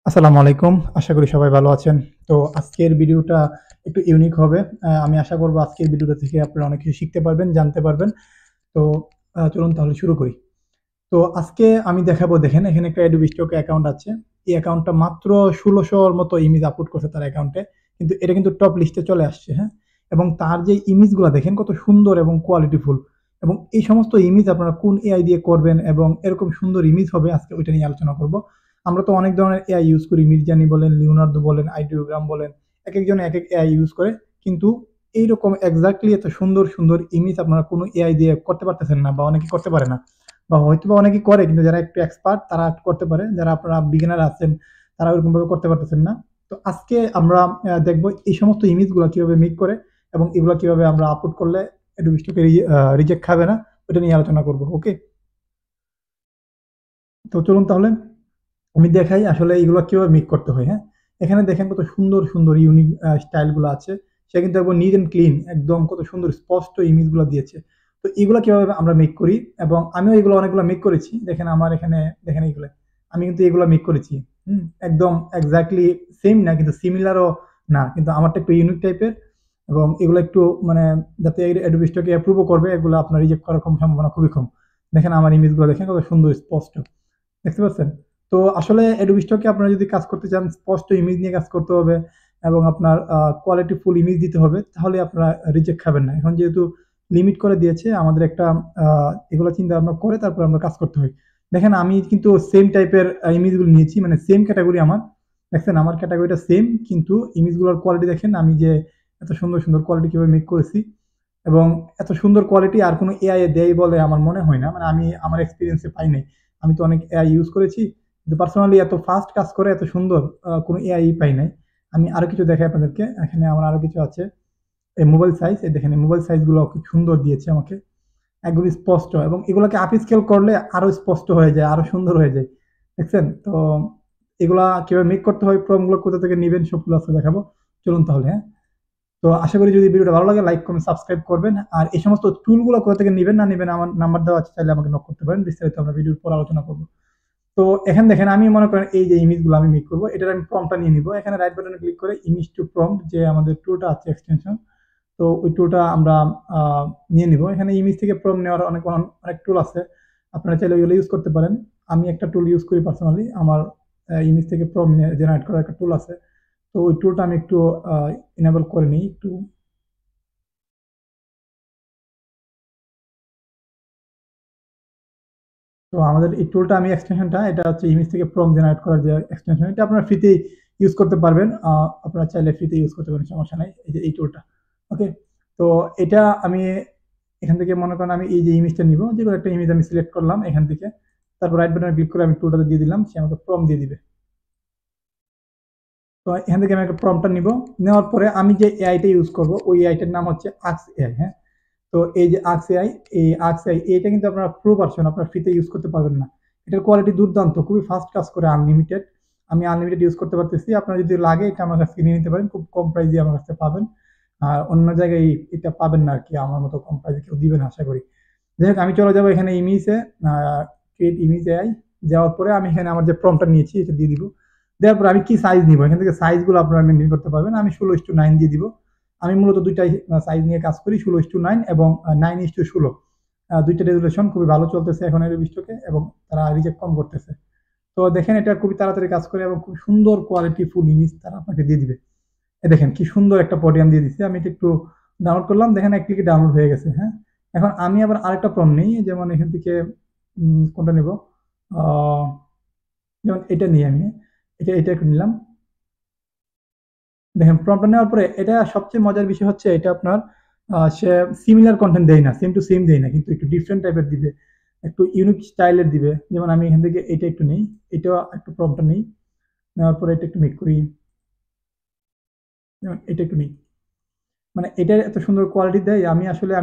আসসালামু আলাইকুম। আশা করি সবাই ভালো আছেন। তো আজকের ভিডিওটা একটু ইউনিক হবে। আমি আশা করব আজকের ভিডিওটা থেকে আপনারা অনেক কিছু শিখতে পারবেন, জানতে পারবেন। তো চলুন তাহলে শুরু করি। তো আজকে আমি দেখাবো দেখেন এখানে একটা Adobe Stock অ্যাকাউন্ট আছে। এই অ্যাকাউন্টটা মাত্র ১৬০০ র মতো ইমেজ আপলোড করছে তার অ্যাকাউন্টে। কিন্তু এটা কিন্তু টপ লিস্টে চলে আসছে, হ্যাঁ? এবং তার যে ইমেজগুলা দেখেন কত সুন্দর এবং কোয়ালিটিফুল। এবং এই সমস্ত ইমেজ আপনারা কোন এআই দিয়ে করবেন এবং এরকম সুন্দর ইমেজ হবে আজকে ওইটা নিয়ে আলোচনা করব। আমরা তো অনেক ধরনের এআই ইউজ করি। মিডজার্নি বলেন, লিওনার্দো বলেন, আইডিওগ্রাম বলেন। একেকজন একেক এআই ইউজ করে। কিন্তু এইরকম এক্সাক্টলি এত সুন্দর, সুন্দর ইমেজ আপনারা কোন এআই দিয়ে করতে পারতেছেন না বা অনেকে করতে পারে না। বা হয়তোবা অনেকেই করে কিন্তু যারা একটু এক্সপার্ট তারা করতে পারে। যারা আপনারা বিগিনার আছেন তারা ওরকমভাবে করতে পারতেছেন না। তো আজকে আমরা দেখব এই সমস্ত ইমেজগুলা কিভাবে মেক করে এবং এগুলা কিভাবে আমরা আপলোড করলে Adobe Stock রিজেক্ট খাবে না ওটা নিয়ে আলোচনা করব। ওকে? তো চলুন তাহলে আমি দেখাই আসলে এগুলো কিভাবে মেক করতে হয়, হ্যাঁ? এখানে দেখেন কত সুন্দর, সুন্দর ইউনিক স্টাইল গুলো আছে। সে কিন্তু একদম নিট অ্যান্ড ক্লিন একদম কত সুন্দর স্পষ্ট ইমেজ গুলো দিয়েছে। তো এগুলা কিভাবে আমরা মেক করি এবং আমিও এগুলো অনেকগুলো মেক করেছি। দেখেন আমার এখানে দেখেন এগুলা। আমি কিন্তু এগুলা মেক করেছি। হুম? একদম এক্সাক্টলি সেম না কিন্তু সিমিলারও না। কিন্তু আমারটা একটু ইউনিক টাইপের এবং এগুলো একটু মানে যাতে Adobe Stock অ্যাপ্রুভ ও করবে এগুলো আপনার রিজেক্ট করার সম্ভাবনা খুবই কম। দেখেন আমার ইমেজ গুলো দেখেন কত সুন্দর স্পষ্ট। দেখতে পাচ্ছেন? তো আসলে Adobe Stock এ আপনারা যদি কাজ করতে চান, স্পষ্ট ইমেজ নিয়ে কাজ করতে হবে এবং আপনার কোয়ালিটি ফুল ইমেজ দিতে হবে। তাহলে আপনারা রিজেক্ট খাবেন না। এখন যেহেতু লিমিট করে দিয়েছে আমাদের একটা আ এগুলো চিন্তা ভাবনা করে তারপর আমরা কাজ করতে হয়। দেখেন আমি কিন্তু সেম টাইপের ইমেজগুলো নিয়েছি। মানে সেম ক্যাটেগরি আমার। দেখছেন আমার ক্যাটেগরিটা সেম কিন্তু ইমেজগুলোর কোয়ালিটি দেখেন আমি যে এত সুন্দর, সুন্দর কোয়ালিটি কিভাবে মেক করেছি এবং এত সুন্দর কোয়ালিটি আর কোনো এআই এ দেয় বলে আমার মনে হয় না। মানে আমি আমার এক্সপেরিয়েন্স এ পাই নাই। আমি তো অনেক এআই ইউজ করেছি। কিন্তু পার্সোনালি এত ফাস্ট কাজ করে এত সুন্দর কোনো এআই পাই নাই। আমি আরো কিছু দেখাই আপনাদেরকে। এখানে আমার আরো কিছু আছে। এই মোবাইল সাইজ এই দেখেন এই মোবাইল সাইজ গুলো খুব সুন্দর দিয়েছে আমাকে। একদম স্পষ্ট এবং এগুলাকে আপ স্কেল করলে আরো স্পষ্ট হয়ে যায়, আরো সুন্দর হয়ে যায়। দেখছেন? তো এগুলা কিভাবে মেক করতে হয়, প্রম্পট গুলো কোথা থেকে নিবেন সবগুলো আজকে দেখাবো। চলুন তাহলে, হ্যাঁ? তো আশা করি যদি ভিডিওটা ভালো লাগে লাইক, কমেন্ট, সাবস্ক্রাইব করবেন। আর এই সমস্ত টুলগুলো কোথা থেকে নিবেন না নিবেন আমার নাম্বার দেওয়া আছে চাইলে আমাকে নক করতে পারেন। বিস্তারিত আমরা ভিডিওর পর আলোচনা করব। তো এখানে দেখেন আমি মনে করেন এই যে ইমেজগুলো আমি মেক করব এটার আমি প্রম্পটটা নিয়ে নিব। এখানে রাইট বাটনে ক্লিক করে ইমেজ টু প্রম্পট যে আমাদের টুলটা আছে এক্সটেনশন। তো ওই টুলটা আমরা আ নিয়ে নিব। এখানে ইমেজ থেকে প্রম্পট নেওয়ার অনেক টুল আছে। আপনারা চাইলে ওইগুলো ইউজ করতে পারেন। আমি একটা টুল ইউজ করি পার্সোনালি। আমার ইমেজ থেকে প্রম্পট নিয়ে জেনারেট করার একটা টুল আছে। তো ওই টুলটা আমি একটু আ এনেবল করে নেই একটু। তো আমাদের এই টুলটা আমি এক্সটেনশনটা এটা হচ্ছে ইমেজ থেকে প্রম্পট জেনারেট করার যে এক্সটেনশন এটা আপনারা ফ্রিতেই ইউজ করতে পারবেন। আপনারা চাইলে ফ্রিতে ইউজ করতে পারেন সমস্যা নাই। এই যে এই টুলটা। ওকে? তো এটা আমি এখান থেকে মনে করেন আমি এই যে ইমেজটা নিব। যেকোনো একটা ইমেজ আমি সিলেক্ট করলাম এখান থেকে। তারপর রাইট বাটনে ক্লিক করে আমি টুলটাতে দিয়ে দিলাম। সে আমাকে প্রম্পট দিয়ে দিবে। তো এখান থেকে আমি একটা প্রম্পটটা নিব। নেওয়ার পরে আমি যে এআইটা ইউজ করব ওই এআইটার নাম হচ্ছে Ask AI, হ্যাঁ? তো এই যে Ask AI, এই Ask AI এটা কিন্তু আপনারা প্রো ভার্সন আপনারা ফ্রিতে ইউজ করতে পারবেন না। এটার কোয়ালিটি দুর্দান্ত, খুবই ফাস্ট কাজ করে আনলিমিটেড। আমি আনলিমিটেড ইউজ করতে পারতেছি। আপনার যদি লাগে এটা আমার কাছ থেকে নিয়ে নিতে পারেন। খুব কম প্রাইসে আমার কাছ থেকে পাবেন। আর অন্য জায়গায় এটা পাবেন না আরকি। আমার মতো কম প্রাইসে কেউ দিবে না আশা করি। যাই হোক আমি চলে যাবো এখানে ইমেজে আ ক্রিয়েট ইমেজ এআই যাওয়ার পরে আমি এখানে আমার যে প্রম্পটটা নিয়েছি এটা দিয়ে দিব। দেওয়ার পরে আমি কি সাইজ নিব? এখান থেকে সাইজগুলো আপনারা মেইনটেইন করতে পারবেন। আমি 16:9 দিয়ে দিব। আমি মূলত ২ টাই সাইজ নিয়ে কাজ করি 16:9 এবং 9:16 ২ টা রেজোলিউশন খুবই ভালো চলতেছে এখন Adobe Stock এ এবং তারা রিজেক্ট কম করতেছে। তো দেখেন এটা খুবই তাড়াতাড়ি কাজ করে এবং খুব সুন্দর কোয়ালিটি ফুল ইমেজ তারা আপনাকে দিয়ে দিবে। দেখেন কি সুন্দর একটা পডিয়াম দিয়ে দিচ্ছে। আমি এটা একটু ডাউনলোড করলাম। দেখেন এক ক্লিকে ডাউনলোড হয়ে গেছে, হ্যাঁ? এখন আমি আবার আরেকটা প্রম্পট নেই। যেমন এখান থেকে কোনটা নিব? আ যেমন এটা নিই আমি। এটা একটু নিলাম। দেখেন প্রম্পটটা নেওয়ার পরে এটা সবচেয়ে মজার বিষয় হচ্ছে এটা আপনার সে সিমিলার কনটেন্ট দেয় না। সেম টু সেম দেয় না। কিন্তু একটু ডিফারেন্ট টাইপের দিবে। একটু ইউনিক স্টাইলের দিবে। যেমন আমি এখান থেকে এটা একটু নেই। এটাও একটু প্রম্পটটা নেই। নেওয়ার পরে এটা একটু মেক করি। যেমন এটা একটু নেই। মানে এটার এত সুন্দর কোয়ালিটি দেয় আমি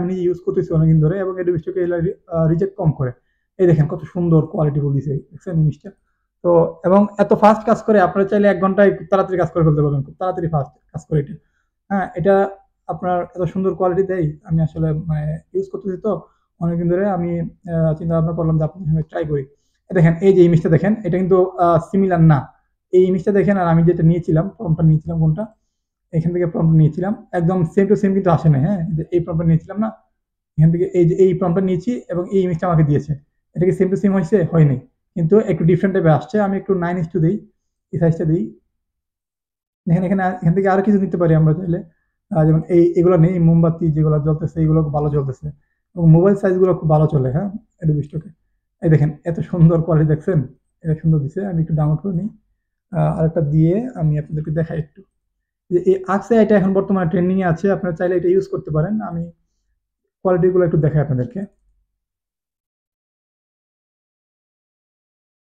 নিজে ইউজ করতেছি অনেকদিন ধরে এবং এটা বিষয়কে রিজেক্ট কম করে। এই দেখেন কত সুন্দর কোয়ালিটি ফুল দিছে। দেখছেন জিনিসটা? তো এবং এত ফাস্ট কাজ করে আপনারা চাইলে ১ ঘন্টায় খুব তাড়াতাড়ি কাজ করে ফেলতে পারবেন। খুব তাড়াতাড়ি ফাস্ট কাজ করে এটা। হ্যাঁ, এটা আপনার এত সুন্দর কোয়ালিটি দেয়। আমি আসলে মানে ইউজ করতেছি তো অনেকদিন ধরে আমি চিন্তা ভাবনা করলাম যে আপনাদের সঙ্গে ট্রাই করি। দেখেন এই যে ইমেজটা দেখেন এটা কিন্তু সিমিলার না। এই ইমেজটা দেখেন, আর আমি যেটা নিয়েছিলাম, প্রম্পটটা নিয়েছিলাম কোনটা, এখান থেকে প্রম্পট নিয়েছিলাম, একদম সেম টু সেম কিন্তু আসে না। হ্যাঁ, এই প্রম্পটটা নিয়েছিলাম না, এখান থেকে এই যে এই প্রম্পটটা নিয়েছি এবং এই ইমেজটা আমাকে দিয়েছে, এটা কি সেম টু সেম হয়েছে? হয়নি, কিন্তু একটু ডিফারেন্ট টাইপের আসছে। আমি একটু 9:2 দিই, এই সাইজটা দিই। দেখেন এখানে, এখান থেকে আরো কিছু নিতে পারি আমরা চাইলে। যেমন এগুলো নেই, মোমবাতি যেগুলো জ্বলতেছে এগুলো খুব ভালো জ্বলতেছে, এবং মোবাইল সাইজ গুলো খুব ভালো চলে। হ্যাঁ, Adobe Stock এ। এই দেখেন এত সুন্দর কোয়ালিটি দেখছেন? এটা সুন্দর দিছে। আমি একটু ডাউনলোড করে নিই। আরেকটা দিয়ে আমি আপনাদেরকে দেখাই একটু। যে এই Axe এটা এখন বর্তমানে ট্রেন্ডিং এ আছে। আপনারা চাইলে এটা ইউজ করতে পারেন। আমি কোয়ালিটি গুলো একটু দেখাই আপনাদেরকে।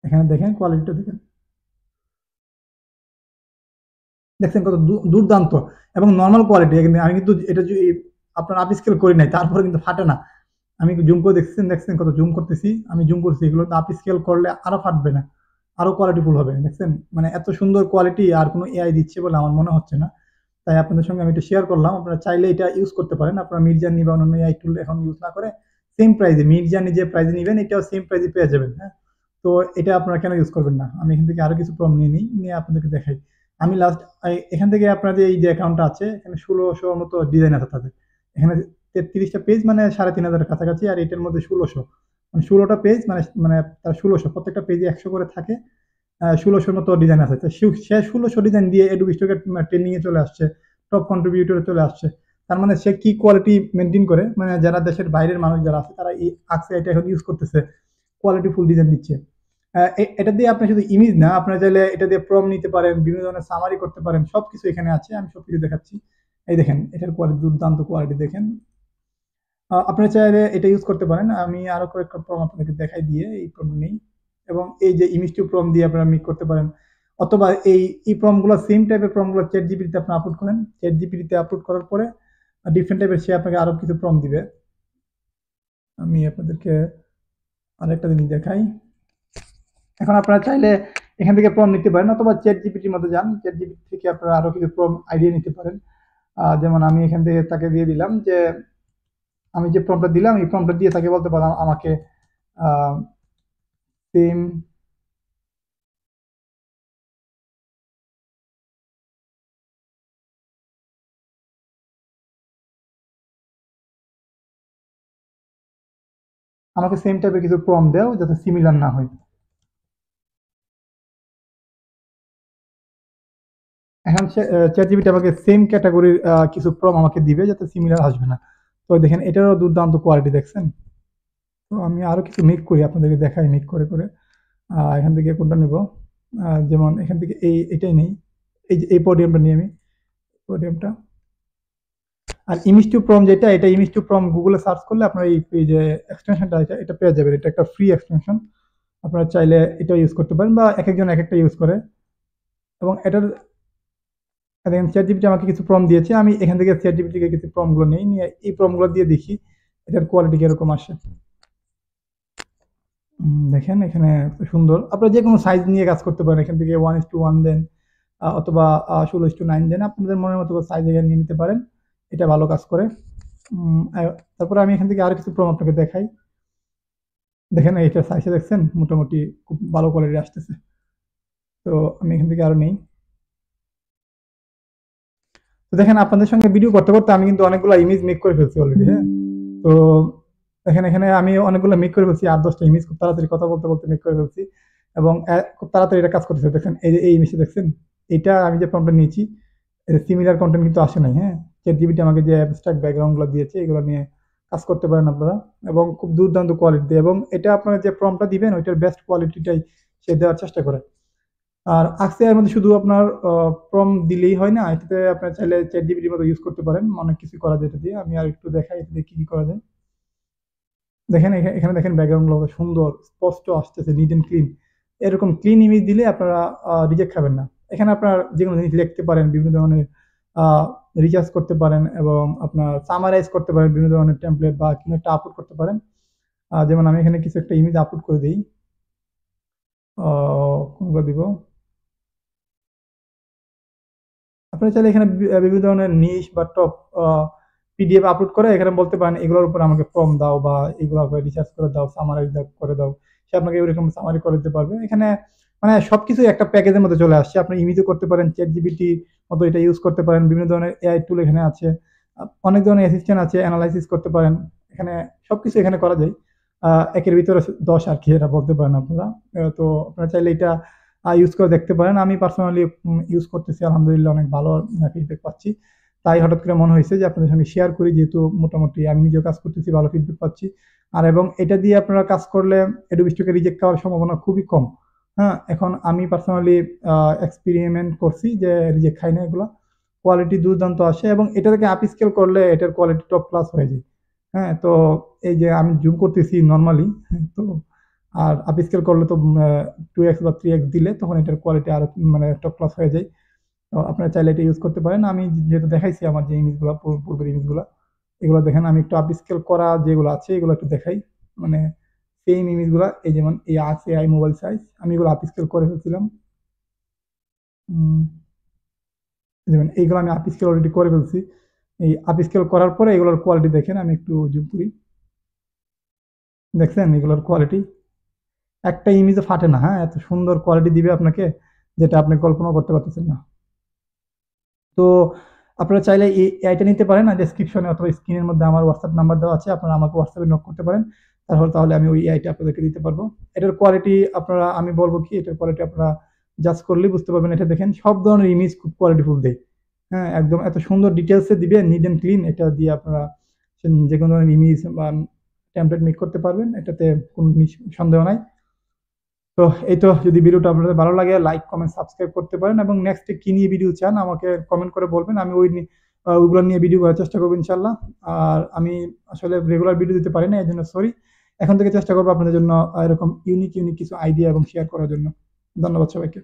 এখানে দেখেন কোয়ালিটিটা দেখেন। দেখছেন কত দুর্দান্ত এবং নরমাল কোয়ালিটি। কিন্তু আমি কিন্তু এটা আপনার আপ স্কেল করি নাই, তারপরে কিন্তু ফাটে না। আমি জুম করে দেখছেন, দেখছেন কত জুম করতেছি, আমি জুম করছি, এগুলো আপ স্কেল করলে আরো ফাটবে না, আরো কোয়ালিটিফুল হবে। দেখছেন মানে এত সুন্দর কোয়ালিটি আর কোনো এআই দিচ্ছে বলে আমার মনে হচ্ছে না। তাই আপনাদের সঙ্গে আমি এটা শেয়ার করলাম। আপনারা চাইলে এটা ইউজ করতে পারেন। আপনারা মিরজার্নি বা অন্যান্য এআই টুল এখন ইউজ না করে সেম প্রাইসে, মিরজার্নি যে প্রাইসে নিবেন এটাও সেম প্রাইসে পেয়ে যাবেন। হ্যাঁ, তো এটা আপনারা কেন ইউজ করবেন না? আমি এখান থেকে আরো কিছু প্রম নিয়ে নিই, নিয়ে আপনাদেরকে দেখাই। আমি লাস্ট এখান থেকে আপনাদের এই যে অ্যাকাউন্টটা আছে, এখানে 1600 মতো ডিজাইন আছে তাদের। এখানে 33টা পেজ, মানে 3500 এর কাছাকাছি, আর এটার মধ্যে 1600, মানে 16টা পেজ, মানে তার 1600, প্রত্যেকটা পেজে 100 করে থাকে। 1600 মতো ডিজাইন আছে। তো সে 1600 ডিজাইন দিয়ে Adobe Stock এর ট্রেন্ডিং এ চলে আসছে, টপ কন্ট্রিবিউটরে চলে আসছে। তার মানে সে কি কোয়ালিটি মেইনটেইন করে, মানে যারা দেশের বাইরের মানুষ যারা আছে তারা এই Axe এটা এখন ইউজ করতেছে, কোয়ালিটি ফুল ডিজাইন দিচ্ছে। এটা দিয়ে আপনি শুধু ইমেজ না, আপনারা চাইলে এটা দিয়ে প্রম নিতে পারেন, বিভিন্ন ধরনের সামারি করতে পারেন, সবকিছু এখানে আছে। আমি সবকিছু দেখাচ্ছি। এই দেখেন এটার কোয়ালিটি, দুর্দান্ত কোয়ালিটি দেখেন। আপনারা চাইলে এটা ইউজ করতে পারেন। আমি আরো কয়েকটা প্রম আপনাদেরকে দেখাই দিয়ে এই প্রম নেই, এবং এই যে ইমেজ টু প্রম দিয়ে আপনারা মিক করতে পারেন, অথবা এই প্রম গুলো, সেম টাইপের প্রম গুলো চ্যাট জিপিটিতে আপনি আপলোড করেন। চ্যাট জিপিটিতে আপলোড করার পরে ডিফারেন্ট টাইপের সে আপনাকে আরো কিছু প্রম দিবে। আমি আপনাদেরকে আরেকটা জিনিস দেখাই। এখন আপনারা চাইলে এখান থেকে প্রম নিতে পারেন, অথবা চ্যাট জিপিটির মধ্যে যান, চ্যাট জিপিটি থেকে আপনারা আরো কিছু প্রম আইডিয়া নিতে পারেন। যেমন আমি এখান থেকে তাকে দিয়ে দিলাম যে, আমি যে প্রমটা দিলাম এই প্রমটা দিয়ে তাকে বলতে পারলাম আমাকে সেম, আমাকে সেম টাইপের কিছু প্রম দাও যাতে সিমিলার না হয়। এখন চ্যাট জিপিটি আমাকে সেম ক্যাটাগরির কিছু প্রম আমাকে দিবে, যাতে সিমিলার আসবে না। তো দেখেন এটারও দুর্দান্ত কোয়ালিটি দেখছেন। তো আমি আরো কিছু মেক করি, আপনাদেরকে দেখাই মেক করে করে। এখান থেকে কোনটা নেব? যেমন এখান থেকে এটাই নেই, এই যে এই পোডিয়ামটা নিয়ে আমি, পোডিয়ামটা। আর ইমেজ টু প্রম যেটা, এটা ইমেজ টু প্রম গুগলে সার্চ করলে আপনার এই যে এক্সটেনশনটা এটা পেয়ে যাবেন। এটা একটা ফ্রি এক্সটেনশন, আপনারা চাইলে এটা ইউজ করতে পারেন, বা এক একজন এক একটা ইউজ করে। এবং এটার দেখেন চ্যাট জিপিটি আমাকে কিছু প্রম দিয়েছে, আমি এখান থেকে চ্যাট জিপিটি থেকে কিছু প্রম গুলো নিই, নিয়ে এই প্রম গুলো দিয়ে দেখি এটার কোয়ালিটি কিরকম আসে। দেখেন এখানে সুন্দর, আপনারা যে কোনো সাইজ নিয়ে কাজ করতে পারেন। এখান থেকে 1:1 দেন, অথবা 16:9 দেন, আপনাদের মনের মতো সাইজ এখানে নিয়ে নিতে পারেন। এটা ভালো কাজ করে। তারপরে আমি এখান থেকে আরো কিছু প্রম আপনাকে দেখাই। দেখেন এটা সাইজটা দেখছেন, মোটামুটি খুব ভালো কোয়ালিটি আসতেছে। তো আমি এখান থেকে আরো নেই। তো দেখেন আপনাদের সঙ্গে ভিডিও করতে করতে আমি কিন্তু অনেকগুলো ইমেজ মেক করে ফেলছি অলরেডি। হ্যাঁ, তো দেখেন এখানে আমি অনেকগুলো মেক করে ফেলছি, 8-10টা ইমেজ খুব তাড়াতাড়ি কথা বলতে বলতে মেক করে ফেলছি, এবং খুব তাড়াতাড়ি এটা কাজ করতেছে। দেখেন এই যে এই ইমেজটা দেখছেন, এটা আমি যে প্রম্পটটা নিয়েছি, এটা সিমিলার কন্টেন্ট কিন্তু আসে নাই। হ্যাঁ, চ্যাট জিপিটি আমাকে যে অ্যাবস্ট্রাক্ট ব্যাকগ্রাউন্ড গুলো দিয়েছে এগুলো নিয়ে কাজ করতে পারেন আপনারা, এবং খুব দুর্দান্ত কোয়ালিটি দিয়ে, এবং এটা আপনারা যে প্রম্পটটা দিবেন ওইটার বেস্ট কোয়ালিটিটাই সে দেওয়ার চেষ্টা করে। আর Axe এর মধ্যে শুধু আপনার প্রম দিলেই হয় না, এটাতে আপনারা চাইলে চ্যাট জিপিটির মতো ইউজ করতে পারেন, অনেক কিছু করা যায় এটা দিয়ে। আমি আর একটু দেখাই এটাতে কি কি করা যায়। দেখেন এখানে দেখেন ব্যাকগ্রাউন্ড গুলো সুন্দর স্পষ্ট আসতেছে, নিট এন্ড ক্লিন। এরকম ক্লিন ইমেজ দিলে আপনারা রিজেক্ট খাবেন না। এখানে আপনার যেকোনো জিনিস লিখতে পারেন, বিভিন্ন ধরনের রিচার্জ করতে পারেন, এবং আপনার সামারাইজ করতে পারেন বিভিন্ন ধরনের টেমপ্লেট, বা কোনো একটা আপলোড করতে পারেন। যেমন আমি এখানে কিছু একটা ইমেজ আপলোড করে দিই। কোনগুলো দিব? আপনারা চাইলে এখানে বিভিন্ন ধরনের নিশ বা টপ পিডিএফ আপলোড করে এখানে বলতে পারেন এগুলোর উপর আমাকে ফর্ম দাও, বা এগুলো রিসার্চ করে দাও, সামারাইজ করে দাও। সে আপনাকে এরকম সামারি করে দিতে পারবে। এখানে মানে সবকিছু একটা প্যাকেজের মধ্যে চলে আসছে। আপনি ইমেজও করতে পারেন, ChatGPT মতো এটা ইউজ করতে পারেন। বিভিন্ন ধরনের এআই টুল এখানে আছে। অনেক ধরনের অ্যাসিস্ট্যান্ট আছে, এনালাইসিস করতে পারেন। এখানে সবকিছু এখানে করা যায়। একের ভিতরে ১০ আরকি এটা বলতে পারেন আপনারা। তো আপনারা চাইলে এটা ইউজ করে দেখতে পারেন। আমি পার্সোনালি ইউজ করতেছি। আলহামদুলিল্লাহ অনেক ভালো ফিডব্যাক পাচ্ছি। তাই হঠাৎ করে মনে হয়েছে যে আপনাদের সঙ্গে শেয়ার করি, যেহেতু মোটামুটি আমি নিজেও কাজ করতেছি, ভালো ফিডব্যাক পাচ্ছি। আর এবং এটা দিয়ে আপনারা কাজ করলে Adobe Stock এ রিজেক্ট হওয়ার সম্ভাবনা খুবই কম। হ্যাঁ? এখন আমি পার্সোনালি এক্সপেরিমেন্ট করছি যে রিজেক্ট খাই না এগুলা। কোয়ালিটি দুর্দান্ত আসে এবং এটা থেকে আপ স্কেল করলে এটার কোয়ালিটি টপ ক্লাস হয়ে যায়। হ্যাঁ? তো এই যে আমি জুম করতেছি নরমালি, তো আর আপ স্কেল করলে তো 2x বা 3x দিলে তখন এটার কোয়ালিটি আরো মানে টপ ক্লাস হয়ে যায়। তো আপনারা চাইলে এটা ইউজ করতে পারেন। আমি যেহেতু দেখাইছি আমার যে ইমেজগুলা পূর্বের ইমেজগুলা, এগুলো দেখেন আমি একটু আপ স্কেল করা যেগুলো আছে এগুলো একটু দেখাই। মানে সেম ইমেজগুলা এই যেমন এই আছে আই মোবাইল সাইজ, আমি এগুলো আপ স্কেল করে ফেলছিলাম। উম যেমন এইগুলো আমি আপ স্কেল অলরেডি করে ফেলছি। এই আপ স্কেল করার পরে এগুলোর কোয়ালিটি দেখেন, আমি একটু জুম করি। দেখছেন এগুলোর কোয়ালিটি? একটা ইমেজও ফাটে না, হ্যাঁ? এত সুন্দর কোয়ালিটি দিবে আপনাকে, যেটা আপনি কল্পনাও করতে পারতেছেন না। তো আপনারা চাইলে এই এআইটা নিতে পারেন। ডেসক্রিপশনে অথবা স্ক্রিনের মধ্যে আমার WhatsApp নাম্বার দেওয়া আছে। আপনারা আমাকে WhatsApp এ নক করতে পারেন। তাহলে আমি ওই এআইটা আপনাদেরকে দিতে পারবো। এটার কোয়ালিটি আপনারা আমি বলব কি এটার কোয়ালিটি আপনারা জাজ করলেই বুঝতে পারবেন। এটা দেখেন সব ধরনের ইমেজ খুব কোয়ালিটিফুল দেয়। হ্যাঁ? একদম এত সুন্দর ডিটেইলস এ দিবে, নিট অ্যান্ড ক্লিন। এটা দিয়ে আপনারা যেকোনো ধরনের ইমেজ বা টেমপ্লেট মেক করতে পারবেন। এটাতে কোনো সন্দেহ নাই। তো এই তো, যদি ভিডিওটা আপনাদের ভালো লাগে লাইক, কমেন্ট, সাবস্ক্রাইব করতে পারেন এবং নেক্সট কি নিয়ে ভিডিও চান আমাকে কমেন্ট করে বলবেন। আমি ওইগুলো নিয়ে ভিডিও করার চেষ্টা করব ইনশাআল্লাহ। আর আমি আসলে রেগুলার ভিডিও দিতে পারি না, এজন্য সরি। এখন থেকে চেষ্টা করব আপনাদের জন্য এরকম ইউনিক কিছু আইডিয়া এবং শেয়ার করার জন্য। ধন্যবাদ সবাইকে।